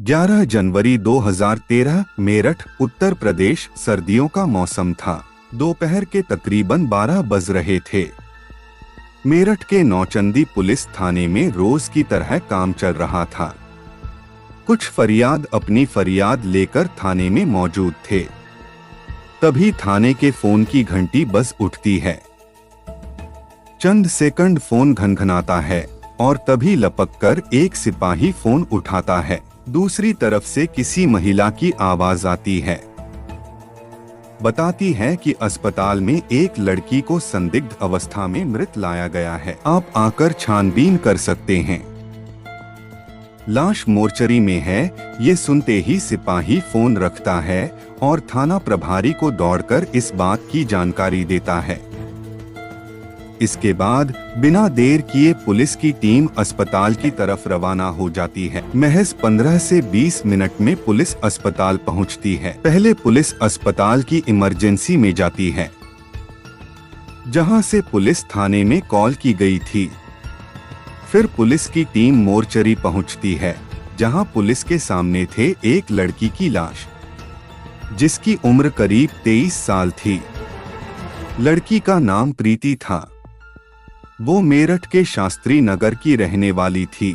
11 जनवरी 2013 मेरठ, उत्तर प्रदेश। सर्दियों का मौसम था। दोपहर के तकरीबन 12 बज रहे थे। मेरठ के नौचंदी पुलिस थाने में रोज की तरह काम चल रहा था। कुछ फरियाद अपनी फरियाद लेकर थाने में मौजूद थे। तभी थाने के फोन की घंटी बज उठती है। चंद सेकंड फोन घनघनाता है और तभी लपककर एक सिपाही फोन उठाता है। दूसरी तरफ से किसी महिला की आवाज आती है। बताती है कि अस्पताल में एक लड़की को संदिग्ध अवस्था में मृत लाया गया है, आप आकर छानबीन कर सकते हैं। लाश मोर्चरी में है। ये सुनते ही सिपाही फोन रखता है और थाना प्रभारी को दौड़कर इस बात की जानकारी देता है। इसके बाद बिना देर किए पुलिस की टीम अस्पताल की तरफ रवाना हो जाती है। महज 15 से 20 मिनट में पुलिस अस्पताल पहुंचती है। पहले पुलिस अस्पताल की इमरजेंसी में जाती है, जहां से पुलिस थाने में कॉल की गई थी। फिर पुलिस की टीम मोर्चरी पहुंचती है, जहां पुलिस के सामने थे एक लड़की की लाश, जिसकी उम्र करीब 23 साल थी। लड़की का नाम प्रीति था। वो मेरठ के शास्त्री नगर की रहने वाली थी।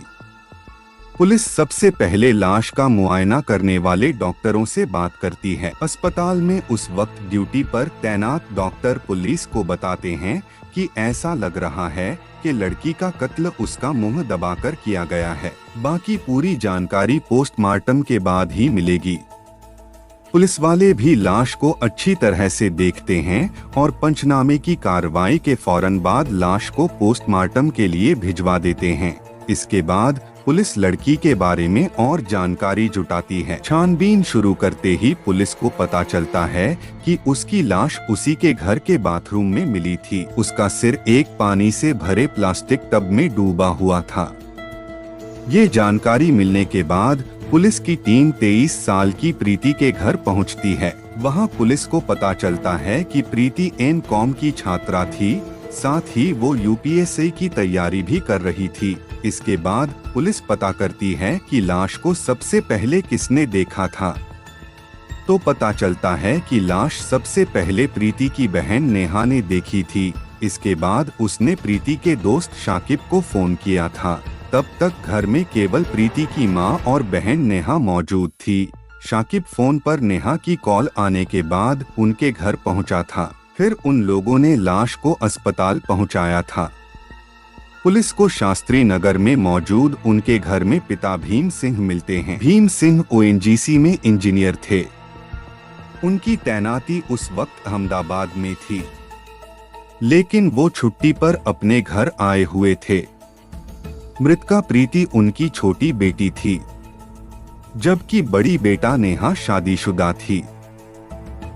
पुलिस सबसे पहले लाश का मुआयना करने वाले डॉक्टरों से बात करती है। अस्पताल में उस वक्त ड्यूटी पर तैनात डॉक्टर पुलिस को बताते हैं कि ऐसा लग रहा है कि लड़की का कत्ल उसका मुंह दबाकर किया गया है। बाकी पूरी जानकारी पोस्टमार्टम के बाद ही मिलेगी। पुलिस वाले भी लाश को अच्छी तरह से देखते हैं और पंचनामे की कार्रवाई के फौरन बाद लाश को पोस्टमार्टम के लिए भिजवा देते हैं। इसके बाद पुलिस लड़की के बारे में और जानकारी जुटाती है। छानबीन शुरू करते ही पुलिस को पता चलता है कि उसकी लाश उसी के घर के बाथरूम में मिली थी। उसका सिर एक पानी से भरे प्लास्टिक टब में डूबा हुआ था। ये जानकारी मिलने के बाद पुलिस की टीम 23 साल की प्रीति के घर पहुंचती है। वहां पुलिस को पता चलता है कि प्रीति एम.कॉम की छात्रा थी, साथ ही वो यूपीएससी की तैयारी भी कर रही थी। इसके बाद पुलिस पता करती है कि लाश को सबसे पहले किसने देखा था। तो पता चलता है कि लाश सबसे पहले प्रीति की बहन नेहा ने देखी थी। इसके बाद उसने प्रीति के दोस्त शाकिब को फोन किया था। तब तक घर में केवल प्रीति की मां और बहन नेहा मौजूद थी। शाकिब फोन पर नेहा की कॉल आने के बाद उनके घर पहुंचा था। फिर उन लोगों ने लाश को अस्पताल पहुंचाया था। पुलिस को शास्त्री नगर में मौजूद उनके घर में पिता भीम सिंह मिलते हैं। भीम सिंह ओएनजीसी में इंजीनियर थे। उनकी तैनाती उस वक्त अहमदाबाद में थी, लेकिन वो छुट्टी पर अपने घर आए हुए थे। मृतका प्रीति उनकी छोटी बेटी थी, जबकि बड़ी बेटा नेहा शादीशुदा थी,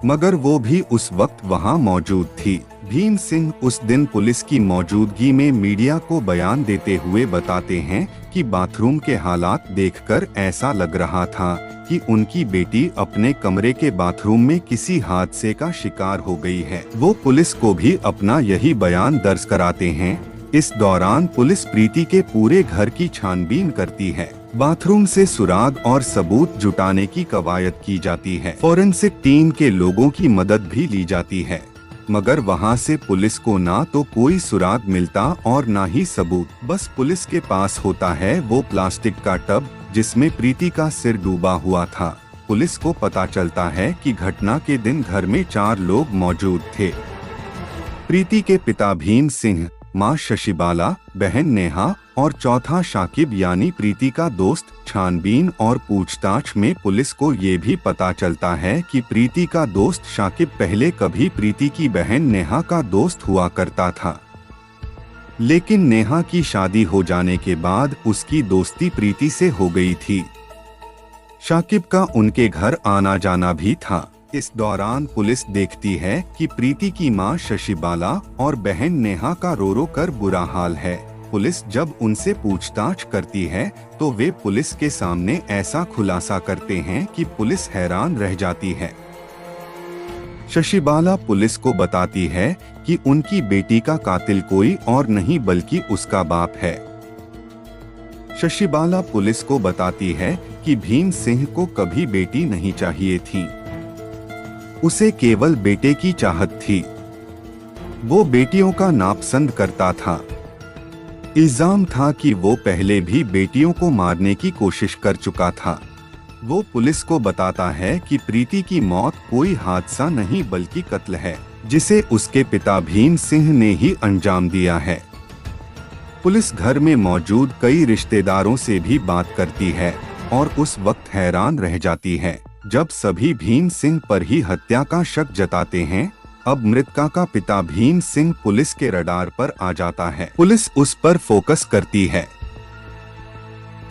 मगर वो भी उस वक्त वहां मौजूद थी। भीम सिंह उस दिन पुलिस की मौजूदगी में मीडिया को बयान देते हुए बताते हैं कि बाथरूम के हालात देखकर ऐसा लग रहा था कि उनकी बेटी अपने कमरे के बाथरूम में किसी हादसे का शिकार हो गई है। वो पुलिस को भी अपना यही बयान दर्ज कराते हैं। इस दौरान पुलिस प्रीति के पूरे घर की छानबीन करती है। बाथरूम से सुराग और सबूत जुटाने की कवायद की जाती है। फोरेंसिक टीम के लोगों की मदद भी ली जाती है, मगर वहां से पुलिस को ना तो कोई सुराग मिलता और ना ही सबूत। बस पुलिस के पास होता है वो प्लास्टिक का टब जिसमें प्रीति का सिर डूबा हुआ था। पुलिस को पता चलता है कि घटना के दिन घर में 4 लोग मौजूद थे। प्रीति के पिता भीम सिंह, मां शशिबाला, बहन नेहा और चौथा शाकिब यानी प्रीति का दोस्त। छानबीन और पूछताछ में पुलिस को ये भी पता चलता है कि प्रीति का दोस्त शाकिब पहले कभी प्रीति की बहन नेहा का दोस्त हुआ करता था, लेकिन नेहा की शादी हो जाने के बाद उसकी दोस्ती प्रीति से हो गई थी। शाकिब का उनके घर आना जाना भी था। इस दौरान पुलिस देखती है कि प्रीति की मां शशिबाला और बहन नेहा का रो रो कर बुरा हाल है। पुलिस जब उनसे पूछताछ करती है तो वे पुलिस के सामने ऐसा खुलासा करते हैं कि पुलिस हैरान रह जाती है। शशिबाला पुलिस को बताती है कि उनकी बेटी का कातिल कोई और नहीं बल्कि उसका बाप है। शशिबाला पुलिस को बताती है कि भीम सिंह को कभी बेटी नहीं चाहिए थी, उसे केवल बेटे की चाहत थी। वो बेटियों का नापसंद करता था। इल्जाम था कि वो पहले भी बेटियों को मारने की कोशिश कर चुका था। वो पुलिस को बताता है कि प्रीति की मौत कोई हादसा नहीं बल्कि कत्ल है, जिसे उसके पिता भीम सिंह ने ही अंजाम दिया है। पुलिस घर में मौजूद कई रिश्तेदारों से भी बात करती है और उस वक्त हैरान रह जाती है जब सभी भीम सिंह पर ही हत्या का शक जताते हैं। अब मृतका का पिता भीम सिंह पुलिस के रडार पर आ जाता है। पुलिस उस पर फोकस करती है।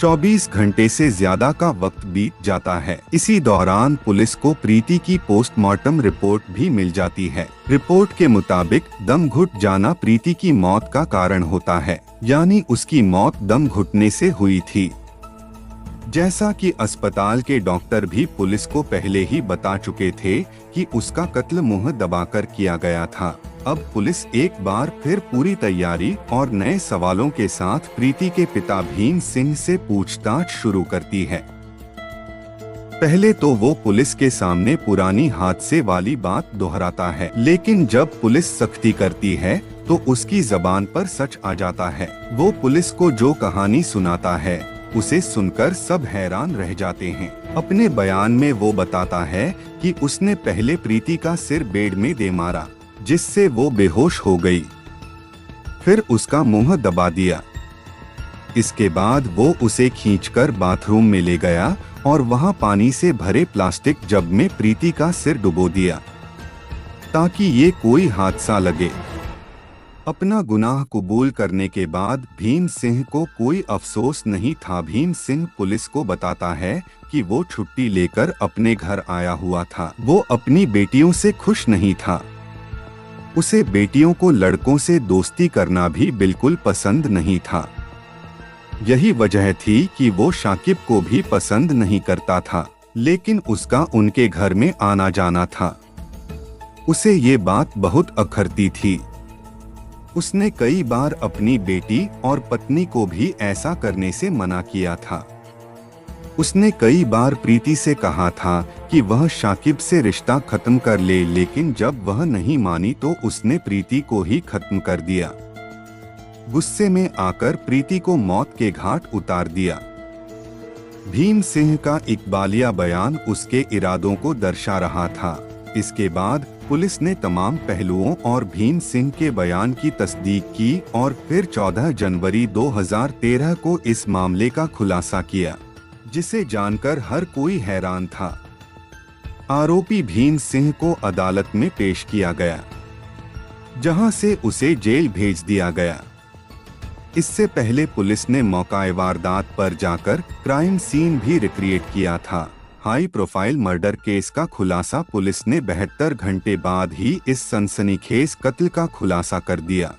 24 घंटे से ज्यादा का वक्त बीत जाता है। इसी दौरान पुलिस को प्रीति की पोस्टमार्टम रिपोर्ट भी मिल जाती है। रिपोर्ट के मुताबिक दम घुट जाना प्रीति की मौत का कारण होता है, यानी उसकी मौत दम घुटने से हुई थी। जैसा कि अस्पताल के डॉक्टर भी पुलिस को पहले ही बता चुके थे कि उसका कत्ल मुंह दबाकर किया गया था। अब पुलिस एक बार फिर पूरी तैयारी और नए सवालों के साथ प्रीति के पिता भीम सिंह से पूछताछ शुरू करती है। पहले तो वो पुलिस के सामने पुरानी हादसे वाली बात दोहराता है, लेकिन जब पुलिस सख्ती करती है तो उसकी जबान पर सच आ जाता है। वो पुलिस को जो कहानी सुनाता है उसे सुनकर सब हैरान रह जाते हैं। अपने बयान में वो बताता है कि उसने पहले प्रीति का सिर बेड में दे मारा, जिससे वो बेहोश हो गई। फिर उसका मुंह दबा दिया। इसके बाद वो उसे खींचकर बाथरूम में ले गया और वहां पानी से भरे प्लास्टिक जग में प्रीति का सिर डुबो दिया ताकि ये कोई हादसा लगे। अपना गुनाह कबूल करने के बाद भीम सिंह को कोई अफसोस नहीं था। भीम सिंह पुलिस को बताता है कि वो छुट्टी लेकर अपने घर आया हुआ था। वो अपनी बेटियों से खुश नहीं था। उसे बेटियों को लड़कों से दोस्ती करना भी बिल्कुल पसंद नहीं था। यही वजह थी कि वो शाकिब को भी पसंद नहीं करता था, लेकिन उसका उनके घर में आना जाना था। उसे ये बात बहुत अखरती थी। उसने कई बार अपनी बेटी और पत्नी को भी ऐसा करने से मना किया था। उसने कई बार प्रीति से कहा था कि वह शाकिब से रिश्ता खत्म कर ले, लेकिन जब वह नहीं मानी तो उसने प्रीति को ही खत्म कर दिया। गुस्से में आकर प्रीति को मौत के घाट उतार दिया। भीम सिंह का इकबालिया बयान उसके इरादों को दर्शा रहा था। इसके बाद पुलिस ने तमाम पहलुओं और भीम सिंह के बयान की तस्दीक की और फिर 14 जनवरी 2013 को इस मामले का खुलासा किया, जिसे जानकर हर कोई हैरान था। आरोपी भीम सिंह को अदालत में पेश किया गया, जहां से उसे जेल भेज दिया गया। इससे पहले पुलिस ने मौका वारदात पर जाकर क्राइम सीन भी रिक्रिएट किया था। हाई प्रोफाइल मर्डर केस का खुलासा पुलिस ने 72 घंटे बाद ही इस सनसनीखेज कत्ल का खुलासा कर दिया।